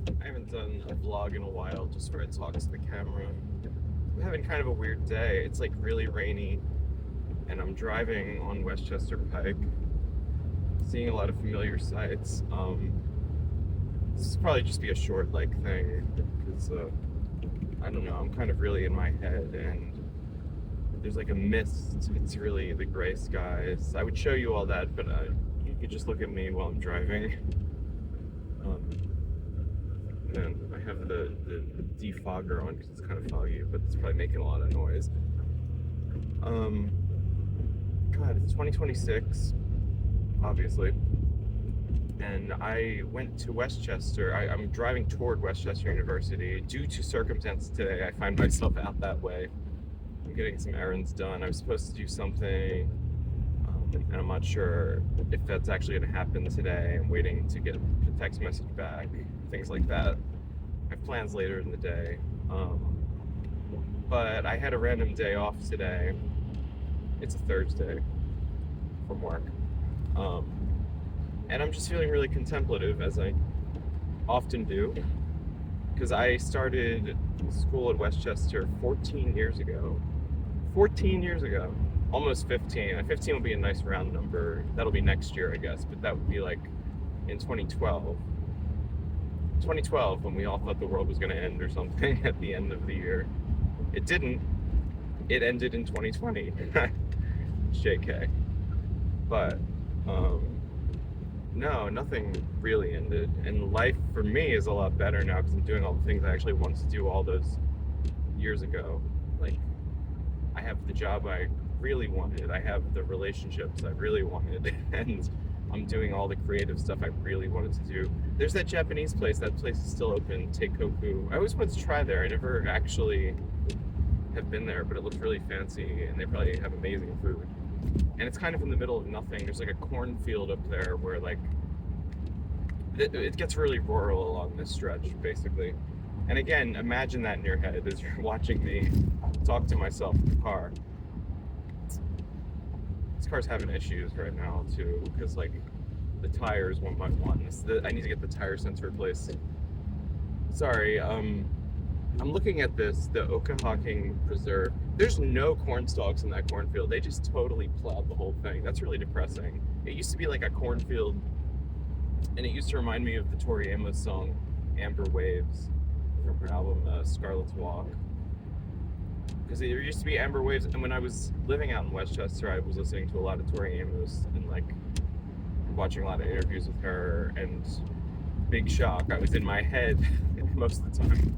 I haven't done a vlog in a while, just where I talk to the camera. I'm having kind of a weird day. It's like really rainy, and I'm driving on Westchester Pike, seeing a lot of familiar sights. This will probably just be a short thing, because I don't know. I'm kind of really in my head, and there's like a mist. It's really the gray skies. I would show you all that, but you could just look at me while I'm driving. Um, and I have the defogger on because it's kind of foggy, but it's probably making a lot of noise. Um, God, it's 2026, obviously. And I went to Westchester. I'm driving toward Westchester University. Due to circumstances today, I find myself out that way. I'm getting some errands done. I was supposed to do something, and I'm not sure if that's actually going to happen today. I'm waiting to get the text message back, things like that. I have plans later in the day. But I had a random day off today. It's a Thursday from work. Um, and I'm just feeling really contemplative, as I often do, because I started school at Westchester 14 years ago. 14 years ago. Almost 15. 15 will be a nice round number. That'll be next year, I guess, but that would be like in 2012. 2012, when we all thought the world was going to end or something at the end of the year. It didn't. It ended in 2020. JK. But, no, nothing really ended. And life for me is a lot better now because I'm doing all the things I actually wanted to do all those years ago. Like, I have the job I really wanted. I have the relationships I really wanted. And I'm doing all the creative stuff I really wanted to do. There's that Japanese place. That place is still open, Teikoku. I always wanted to try there. I never actually have been there, but it looks really fancy, and they probably have amazing food. And it's kind of in the middle of nothing. There's like a cornfield up there where it gets really rural along this stretch, basically. And again, imagine that in your head as you're watching me talk to myself in the car. This car's having issues right now too, because the tires one by one. I need to get the tire sensor replaced. Sorry, I'm looking at the Okahaking Preserve. There's no corn stalks in that cornfield. They just totally plowed the whole thing. That's really depressing. It used to be like a cornfield, and it used to remind me of the Tori Amos song Amber Waves from her album Scarlet's Walk. Because there used to be amber waves, and when I was living out in Westchester, I was listening to a lot of Tori Amos and watching a lot of interviews with her, and big shock, I was in my head most of the time.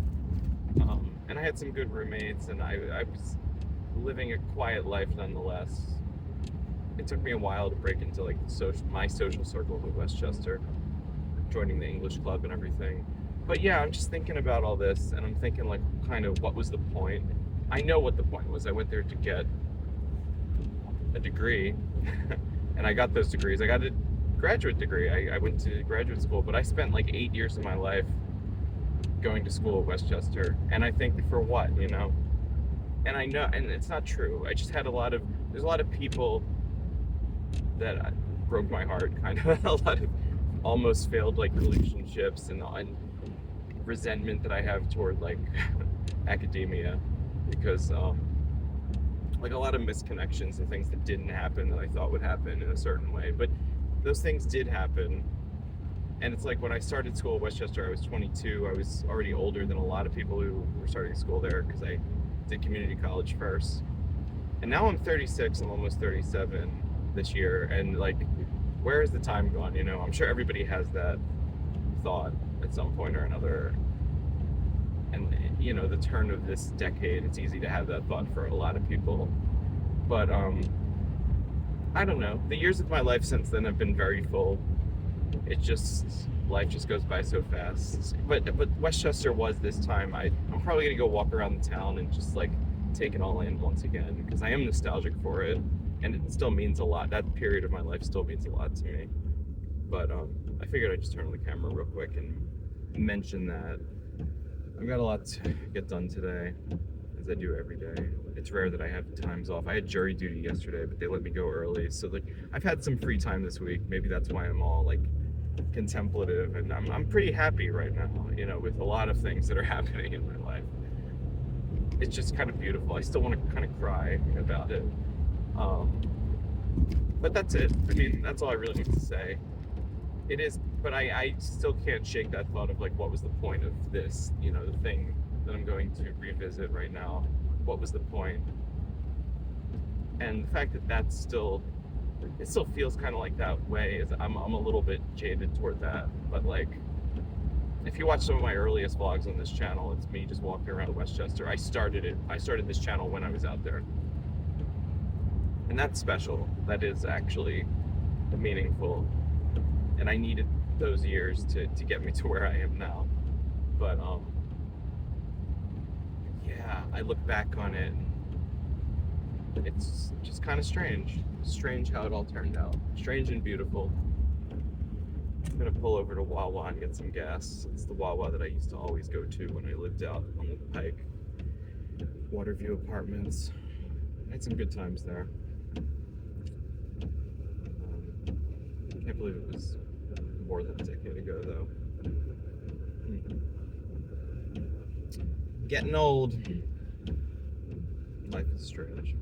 And I had some good roommates, and I was living a quiet life nonetheless. It took me a while to break into my social circles in Westchester, joining the English club and everything. But yeah, I'm just thinking about all this, and I'm thinking kind of what was the point? I know what the point was. I went there to get a degree, and I got those degrees. I got a graduate degree. I went to graduate school, but I spent 8 years of my life going to school at Westchester, and I think for what, And I know, and it's not true. I just had there's a lot of people that broke my heart, kind of. A lot of almost failed relationships, and resentment that I have toward academia, because a lot of misconnections and things that didn't happen that I thought would happen in a certain way, but those things did happen. And it's when I started school at Westchester, I was 22. I was already older than a lot of people who were starting school there, because I did community college first. And now I'm 36. I'm almost 37 this year, and where is the time gone? I'm sure everybody has that thought at some point or another. And the turn of this decade, it's easy to have that thought for a lot of people. But I don't know. The years of my life since then have been very full. Life just goes by so fast. But Westchester was this time. I'm probably gonna go walk around the town and just take it all in once again, because I am nostalgic for it, and it still means a lot. That period of my life still means a lot to me. But I figured I'd just turn on the camera real quick and mention that. I've got a lot to get done today, as I do every day. It's rare that I have times off. I had jury duty yesterday, but they let me go early. So I've had some free time this week. Maybe that's why I'm all contemplative, and I'm pretty happy right now, you know, with a lot of things that are happening in my life. It's just kind of beautiful. I still want to kind of cry about it. But that's it. I mean, that's all I really need to say. It is, but I still can't shake that thought of like, what was the point of this? You know, the thing that I'm going to revisit right now. What was the point? And the fact that that's still, it still feels kind of like that way. Is I'm a little bit jaded toward that. But like, if you watch some of my earliest vlogs on this channel, it's me just walking around Westchester. I started this channel when I was out there. And that's special. That is actually meaningful. And I needed those years to get me to where I am now. But yeah, I look back on it, it's just kind of strange. Strange how it all turned out. Strange and beautiful. I'm gonna pull over to Wawa and get some gas. It's the Wawa that I used to always go to when I lived out on the Pike. Waterview Apartments. I had some good times there. I can't believe it was more than a decade ago, though. Getting old. Life is strange.